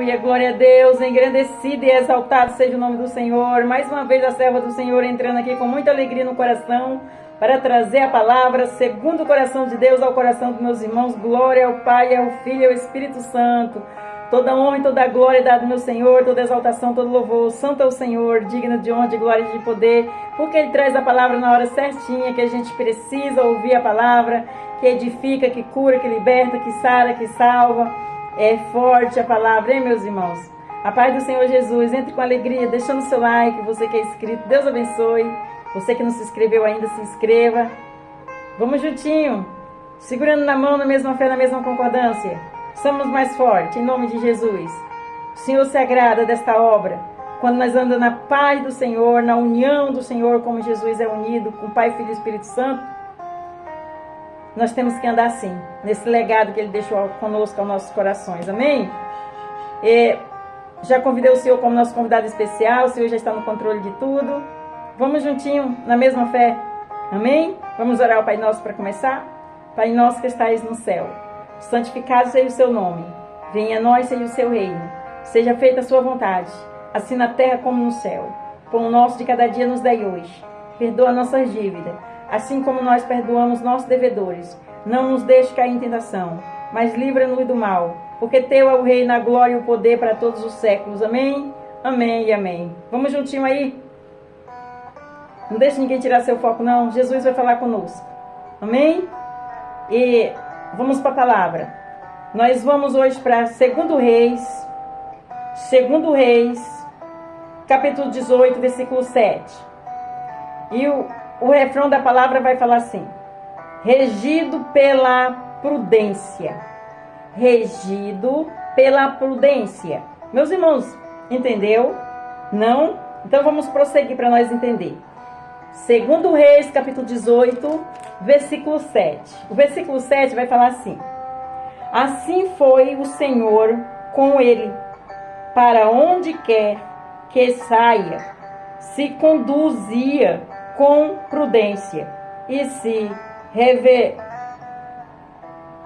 Aleluia, glória a Deus, engrandecido e exaltado seja o nome do Senhor. Mais uma vez a serva do Senhor entrando aqui com muita alegria no coração para trazer a palavra segundo o coração de Deus ao coração dos meus irmãos. Glória ao Pai, ao Filho e ao Espírito Santo. Toda honra e toda glória dada ao meu Senhor, toda exaltação, todo louvor. Santo é o Senhor, digno de honra, de glória e de poder, porque Ele traz a palavra na hora certinha, que a gente precisa ouvir a palavra, que edifica, que cura, que liberta, que sara, que salva. É forte a palavra, hein, meus irmãos? A paz do Senhor Jesus, entre com alegria, deixando o seu like, você que é inscrito, Deus abençoe. Você que não se inscreveu ainda, se inscreva. Vamos juntinho, segurando na mão, na mesma fé, na mesma concordância. Somos mais fortes, em nome de Jesus. O Senhor se agrada desta obra, quando nós andamos na paz do Senhor, na união do Senhor, como Jesus é unido com Pai, Filho e Espírito Santo. Nós temos que andar assim, nesse legado que Ele deixou conosco aos nossos corações, amém? Já convidei o Senhor como nosso convidado especial, o Senhor já está no controle de tudo. Vamos juntinho, na mesma fé, amém? Vamos orar ao Pai Nosso para começar? Pai Nosso que estais no céu, santificado seja o seu nome, venha a nós seja o seu reino, seja feita a sua vontade, assim na terra como no céu. Pão nosso de cada dia nos dai hoje, perdoa nossas dívidas, assim como nós perdoamos nossos devedores. Não nos deixe cair em tentação, mas livra-nos do mal, porque teu é o reino, a glória e o poder para todos os séculos. Amém? Amém e amém. Vamos juntinho aí? Não deixe ninguém tirar seu foco não, Jesus vai falar conosco. Amém? E vamos para a palavra. Nós vamos hoje para 2 Reis, capítulo 18, versículo 7. E o refrão da palavra vai falar assim: regido pela prudência. Regido pela prudência. Meus irmãos, entendeu? Não? Então vamos prosseguir para nós entender. 2 Reis, capítulo 18, versículo 7. O versículo 7 vai falar assim: assim foi o Senhor com ele, para onde quer que saia, se conduzia com prudência, e se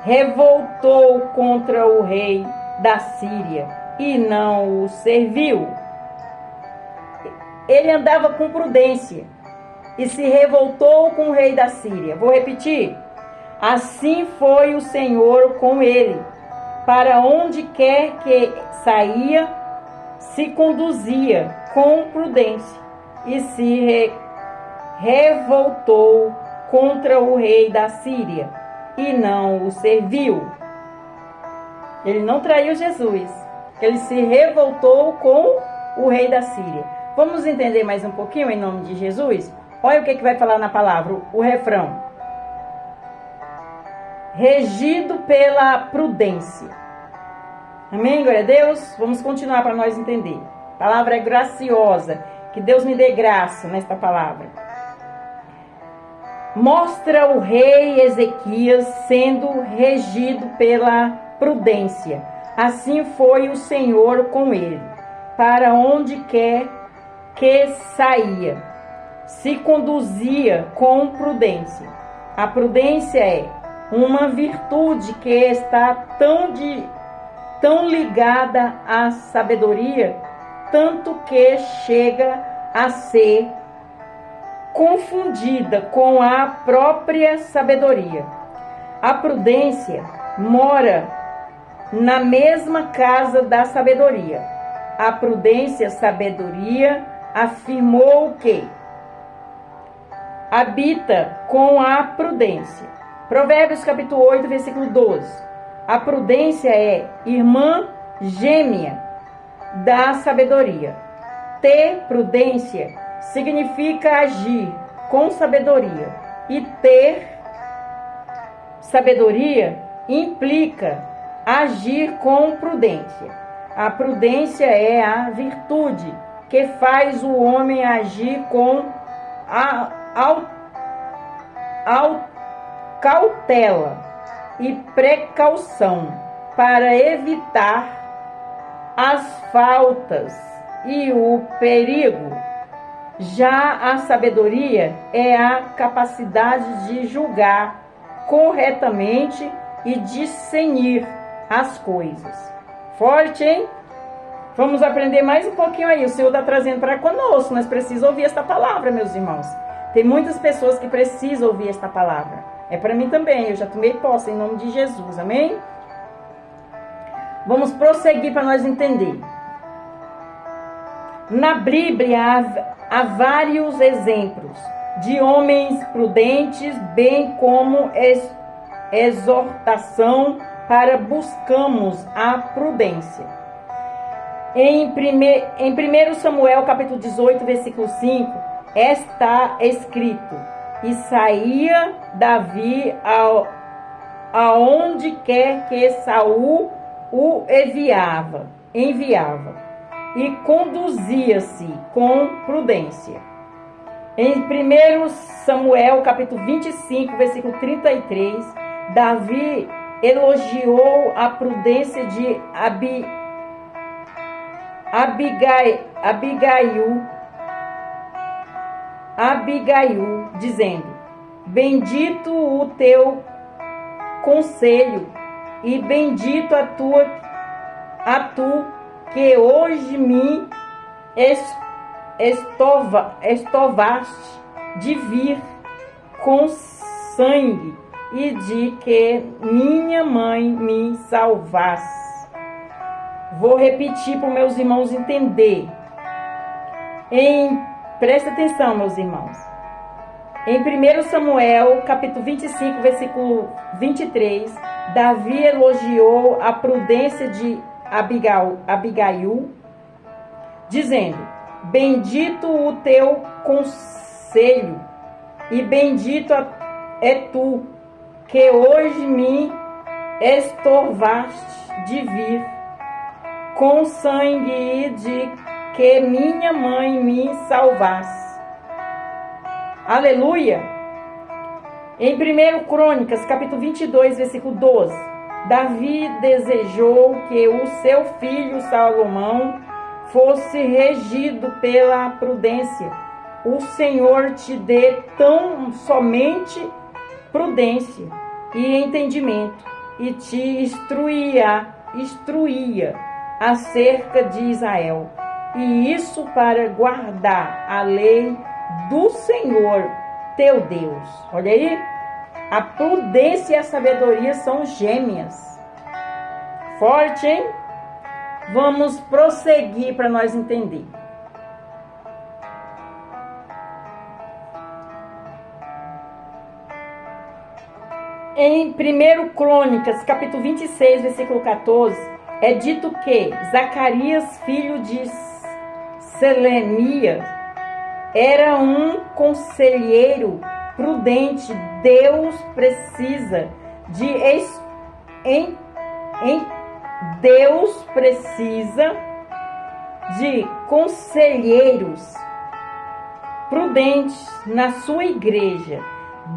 revoltou contra o rei da Síria, e não o serviu. Ele andava com prudência e se revoltou com o rei da Síria. Vou repetir. Assim foi o Senhor com ele, para onde quer que saía, se conduzia com prudência, e se revoltou contra o rei da Síria, e não o serviu. Ele não traiu Jesus, ele se revoltou com o rei da Síria. Vamos entender mais um pouquinho em nome de Jesus? Olha o que vai falar na palavra, o refrão. Regido pela prudência. Amém? Glória a Deus. Vamos continuar para nós entender. A palavra é graciosa. Que Deus me dê graça nesta palavra. Mostra o rei Ezequias sendo regido pela prudência. Assim foi o Senhor com ele, para onde quer que saía, se conduzia com prudência. A prudência é uma virtude que está tão ligada à sabedoria, tanto que chega a ser confundida com a própria sabedoria. A prudência mora na mesma casa da sabedoria. A prudência, sabedoria, afirmou que habita com a prudência. Provérbios capítulo 8, versículo 12. A prudência é irmã gêmea da sabedoria. Ter prudência significa agir com sabedoria. E ter sabedoria implica agir com prudência. A prudência é a virtude que faz o homem agir com cautela e precaução para evitar as faltas e o perigo. Já a sabedoria é a capacidade de julgar corretamente e discernir as coisas. Forte, hein? Vamos aprender mais um pouquinho aí. O Senhor está trazendo para conosco. Nós precisamos ouvir esta palavra, meus irmãos. Tem muitas pessoas que precisam ouvir esta palavra. É para mim também. Eu já tomei posse em nome de Jesus. Amém? Vamos prosseguir para nós entender. Na Bíblia há vários exemplos de homens prudentes, bem como exortação para buscarmos a prudência. Em 1 Samuel capítulo 18, versículo 5, está escrito: E saía Davi aonde quer que Saul o enviava, e conduzia-se com prudência. Em 1 Samuel capítulo 25, versículo 33, Davi elogiou a prudência de Abigail, dizendo: Bendito o teu conselho, e bendito a tu que hoje me estovaste de vir com sangue, e de que minha mãe me salvasse. Vou repetir para os meus irmãos entender. Presta atenção, meus irmãos. Em 1 Samuel, capítulo 25, versículo 23, Davi elogiou a prudência de Abigail, dizendo: Bendito o teu conselho, e bendito é tu, que hoje me estorvaste de vir com sangue, e de que minha mãe me salvasse. Aleluia! Em 1 Crônicas, capítulo 22, versículo 12, Davi desejou que o seu filho Salomão fosse regido pela prudência. O Senhor te dê tão somente prudência e entendimento, e te instruía acerca de Israel, e isso para guardar a lei do Senhor teu Deus. Olha aí, a prudência e a sabedoria são gêmeas. Forte, hein? Vamos prosseguir para nós entender. Em 1 Crônicas, capítulo 26, versículo 14, é dito que Zacarias, filho de Selemias, era um conselheiro prudente. Deus precisa de conselheiros prudentes na sua igreja.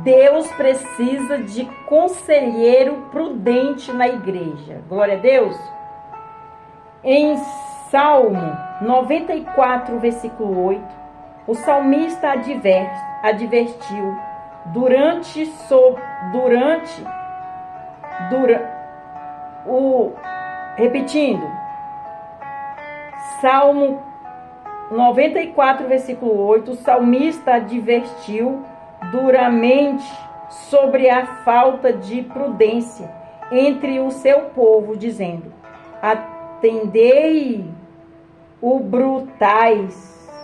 Deus precisa de conselheiro prudente na igreja. Glória a Deus. Em Salmo 94, versículo 8, o salmista advertiu repetindo, Salmo 94, versículo 8, o salmista advertiu duramente sobre a falta de prudência entre o seu povo, dizendo: Atendei o brutais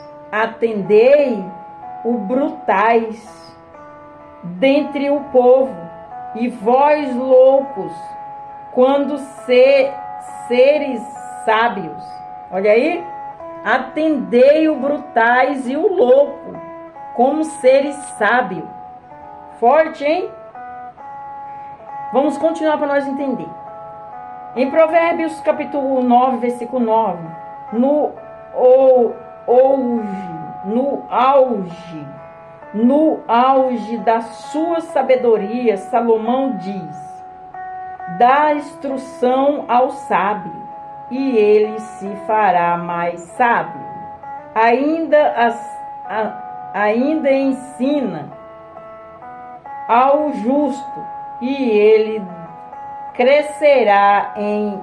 dentre o povo, e vós loucos, quando seres sábios. Olha aí, atendei o brutais e o louco, como seres sábios. Forte, hein? Vamos continuar para nós entender. Em Provérbios capítulo 9, versículo 9, no auge da sua sabedoria, Salomão diz: dá instrução ao sábio, e ele se fará mais sábio. Ainda ensina ao justo, e ele crescerá em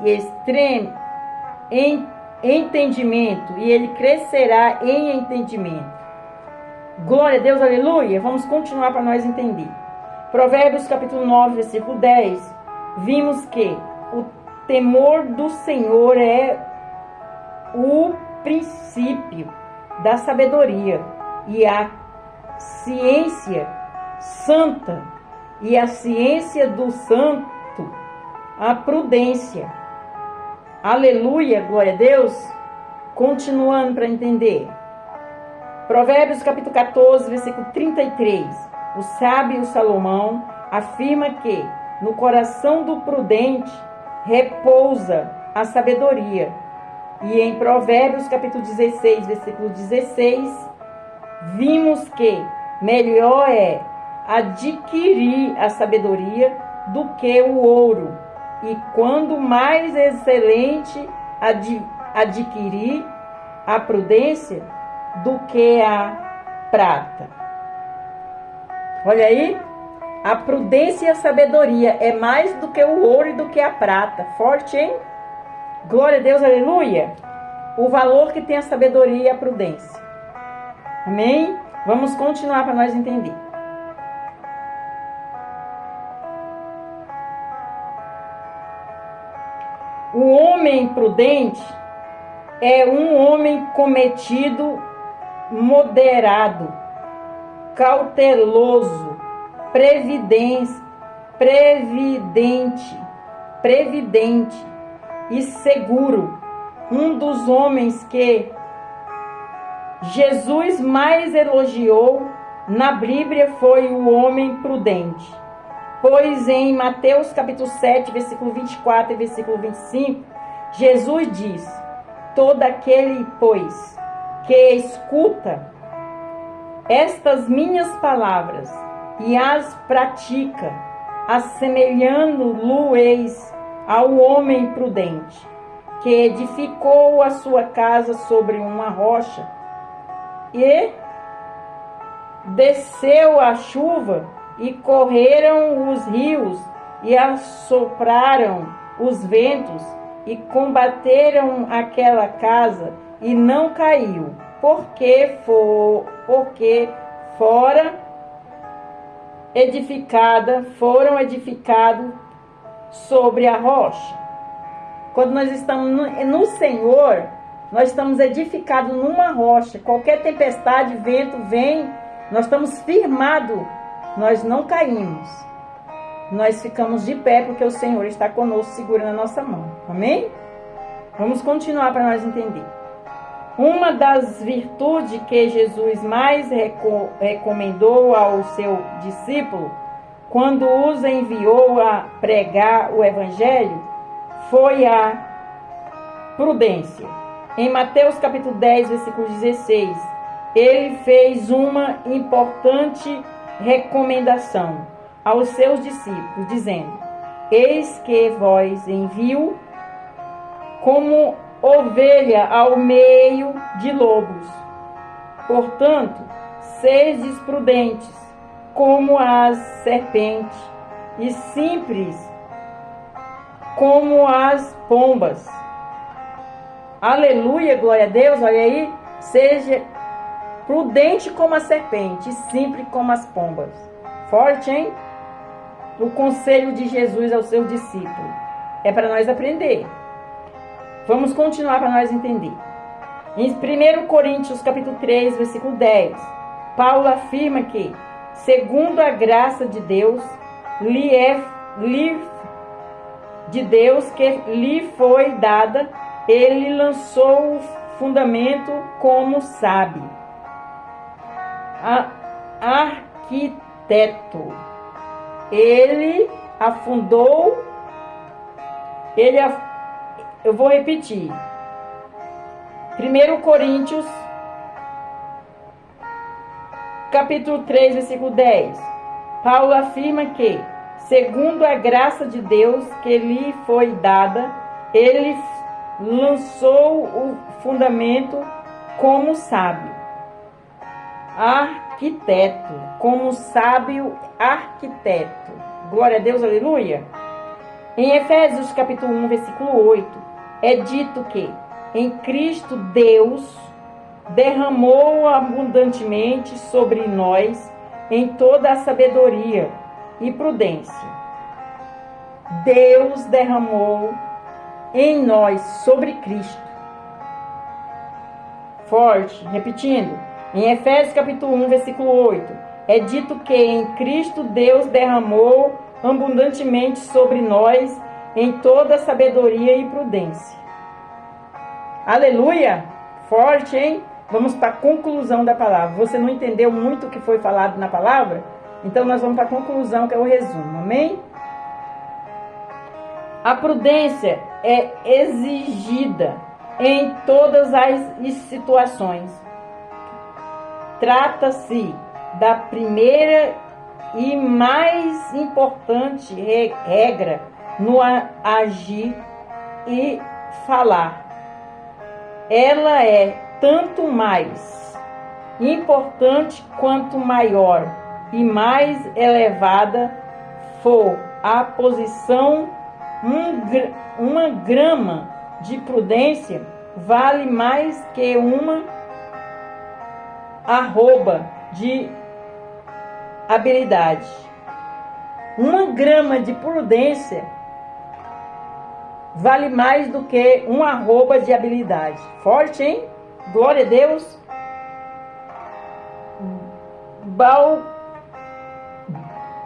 entendimento, e ele crescerá em entendimento. Glória a Deus, aleluia. Vamos continuar para nós entender. Provérbios capítulo 9, versículo 10. Vimos que o temor do Senhor é o princípio da sabedoria, e a ciência santa, e a ciência do santo, a prudência. Aleluia, glória a Deus. Continuando para entender. Provérbios capítulo 14, versículo 33. O sábio Salomão afirma que no coração do prudente repousa a sabedoria. E em Provérbios capítulo 16, versículo 16, vimos que melhor é adquirir a sabedoria do que o ouro. E quando mais excelente adquirir a prudência do que a prata. Olha aí, a prudência e a sabedoria é mais do que o ouro e do que a prata. Forte, hein? Glória a Deus, aleluia. O valor que tem a sabedoria e a prudência. Amém? Vamos continuar para nós entender. O homem prudente é um homem cometido, moderado, cauteloso, previdente e seguro. Um dos homens que Jesus mais elogiou na Bíblia foi o homem prudente. Pois em Mateus capítulo 7, versículo 24 e versículo 25, Jesus diz: todo aquele, pois, que escuta estas minhas palavras e as pratica, assemelhando-lo-eis ao homem prudente, que edificou a sua casa sobre uma rocha, e desceu a chuva, e correram os rios, e assopraram os ventos, e combateram aquela casa, e não caiu, porque foram edificados sobre a rocha. Quando nós estamos no Senhor, nós estamos edificados numa rocha. Qualquer tempestade, vento vem, nós estamos firmados, nós não caímos. Nós ficamos de pé porque o Senhor está conosco, segurando a nossa mão. Amém? Vamos continuar para nós entender. Uma das virtudes que Jesus mais recomendou ao seu discípulo, quando os enviou a pregar o Evangelho, foi a prudência. Em Mateus capítulo 10, versículo 16, ele fez uma importante recomendação aos seus discípulos, dizendo: eis que vós envio como ovelha ao meio de lobos. Portanto, sedes prudentes como as serpentes e simples como as pombas. Aleluia, glória a Deus. Olha aí, seja prudente como a serpente e simples como as pombas. Forte, hein? O conselho de Jesus ao seu discípulo. É para nós aprender. Vamos continuar para nós entender. Em 1 Coríntios capítulo 3, versículo 10, Paulo afirma que, segundo a graça de Deus, que lhe foi dada, ele lançou o fundamento como sábio, arquiteto. Ele afundou, eu vou repetir. 1 Coríntios, capítulo 3, versículo 10. Paulo afirma que, segundo a graça de Deus que lhe foi dada, ele lançou o fundamento como sábio, arquiteto, como sábio arquiteto. Glória a Deus, aleluia. Em Efésios capítulo 1, versículo 8, é dito que em Cristo Deus derramou abundantemente sobre nós em toda a sabedoria e prudência. Deus derramou em nós sobre Cristo. Forte, repetindo, em Efésios capítulo 1, versículo 8, é dito que em Cristo Deus derramou abundantemente sobre nós em toda sabedoria e prudência. Aleluia! Forte, hein? Vamos para a conclusão da palavra. Você não entendeu muito o que foi falado na palavra? Então nós vamos para a conclusão, que é o resumo. Amém? A prudência é exigida em todas as situações. Trata-se da primeira e mais importante regra no agir e falar. Ela é tanto mais importante quanto maior e mais elevada for a posição. Uma grama de prudência vale mais que uma arroba de habilidade. Uma grama de prudência vale mais do que uma arroba de habilidade. Forte, hein? Glória a Deus.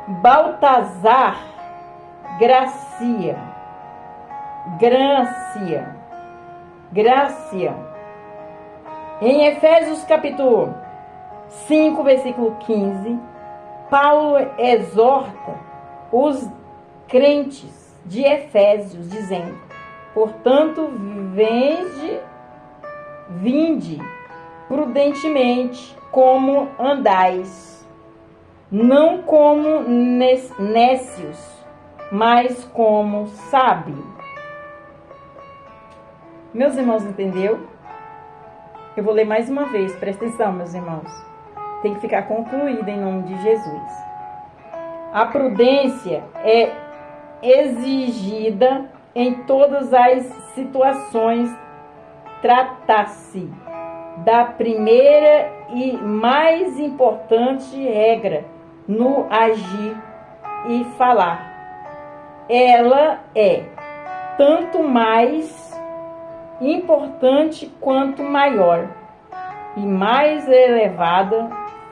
Baltazar Gracia. Em Efésios capítulo 5, versículo 15, Paulo exorta os crentes de Efésios, dizendo: portanto, vinde prudentemente como andais, não como nécios, mas como sábios. Meus irmãos, entendeu? Eu vou ler mais uma vez, presta atenção, meus irmãos. Tem que ficar concluída em nome de Jesus. A prudência é exigida em todas as situações. Trata-se da primeira e mais importante regra no agir e falar. Ela é tanto mais importante quanto maior e mais elevada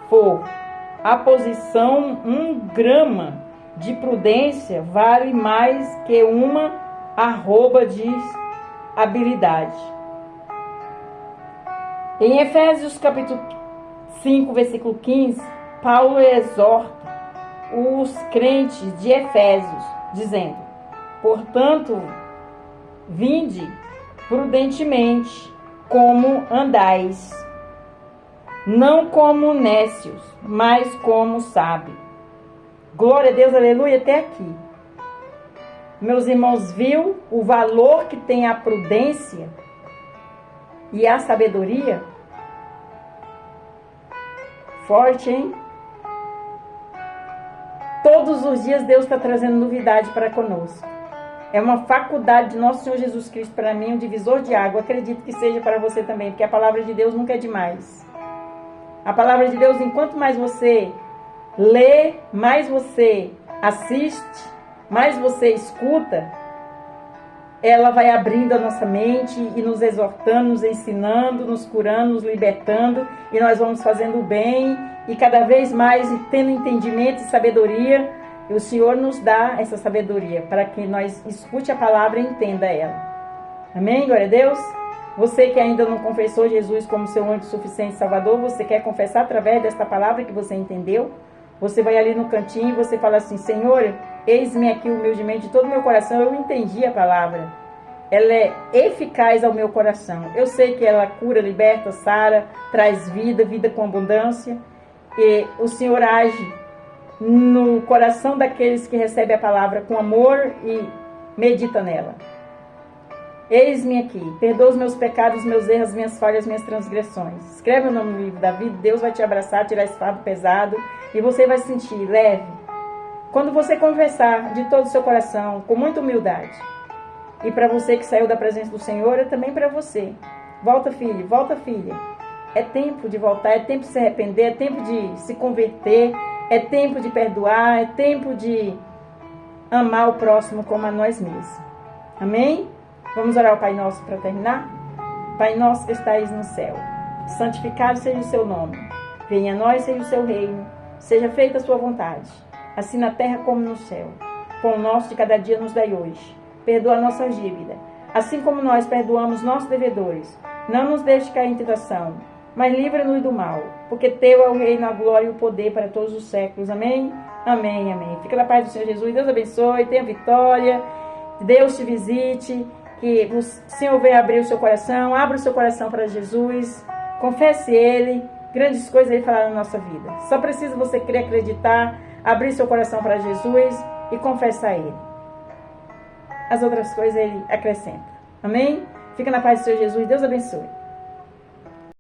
for a posição. Um grama de prudência vale mais que uma arroba de habilidade. Em Efésios capítulo 5, versículo 15, Paulo exorta os crentes de Efésios, dizendo: portanto, vinde prudentemente como andais, não como nécios, mas como sábios. Glória a Deus, aleluia, até aqui. Meus irmãos, viu o valor que tem a prudência e a sabedoria? Forte, hein? Todos os dias Deus está trazendo novidade para conosco. É uma faculdade de nosso Senhor Jesus Cristo para mim, um divisor de água. Acredito que seja para você também, porque a palavra de Deus nunca é demais. A palavra de Deus, enquanto mais você lê, mais você assiste, mais você escuta, ela vai abrindo a nossa mente e nos exortando, nos ensinando, nos curando, nos libertando, e nós vamos fazendo o bem e cada vez mais tendo entendimento e sabedoria. E o Senhor nos dá essa sabedoria para que nós escute a palavra e entenda ela. Amém? Glória a Deus. Você que ainda não confessou Jesus como seu único suficiente Salvador, você quer confessar através desta palavra que você entendeu? Você vai ali no cantinho e você fala assim: Senhor, eis-me aqui humildemente de todo o meu coração. Eu entendi a palavra. Ela é eficaz ao meu coração. Eu sei que ela cura, liberta, sara, traz vida, vida com abundância. E o Senhor age no coração daqueles que recebem a palavra com amor e medita nela. Eis-me aqui, perdoa os meus pecados, meus erros, minhas falhas, minhas transgressões. Escreve o nome no livro da vida. Deus vai te abraçar, tirar esse fardo pesado e você vai se sentir leve. Quando você conversar de todo o seu coração, com muita humildade. E para você que saiu da presença do Senhor, é também para você. Volta, filho, volta, filha. É tempo de voltar, é tempo de se arrepender, é tempo de se converter, é tempo de perdoar, é tempo de amar o próximo como a nós mesmos. Amém? Vamos orar ao Pai Nosso para terminar? Pai nosso que estais no céu, santificado seja o seu nome. Venha a nós, seja o seu reino, seja feita a sua vontade, assim na terra como no céu. Pão nosso de cada dia nos dai hoje. Perdoa a nossa dívida, assim como nós perdoamos nossos devedores. Não nos deixe cair em tentação, mas livra-nos do mal, porque teu é o reino, a glória e o poder para todos os séculos. Amém? Amém, amém. Fica na paz do Senhor Jesus. Deus abençoe, tenha vitória. Deus te visite. Que o Senhor venha abrir o seu coração. Abra o seu coração para Jesus. Confesse Ele. Grandes coisas Ele fará na nossa vida. Só precisa você crer, acreditar, abrir seu coração para Jesus e confessar Ele. As outras coisas Ele acrescenta. Amém? Fica na paz do Senhor Jesus. Deus abençoe.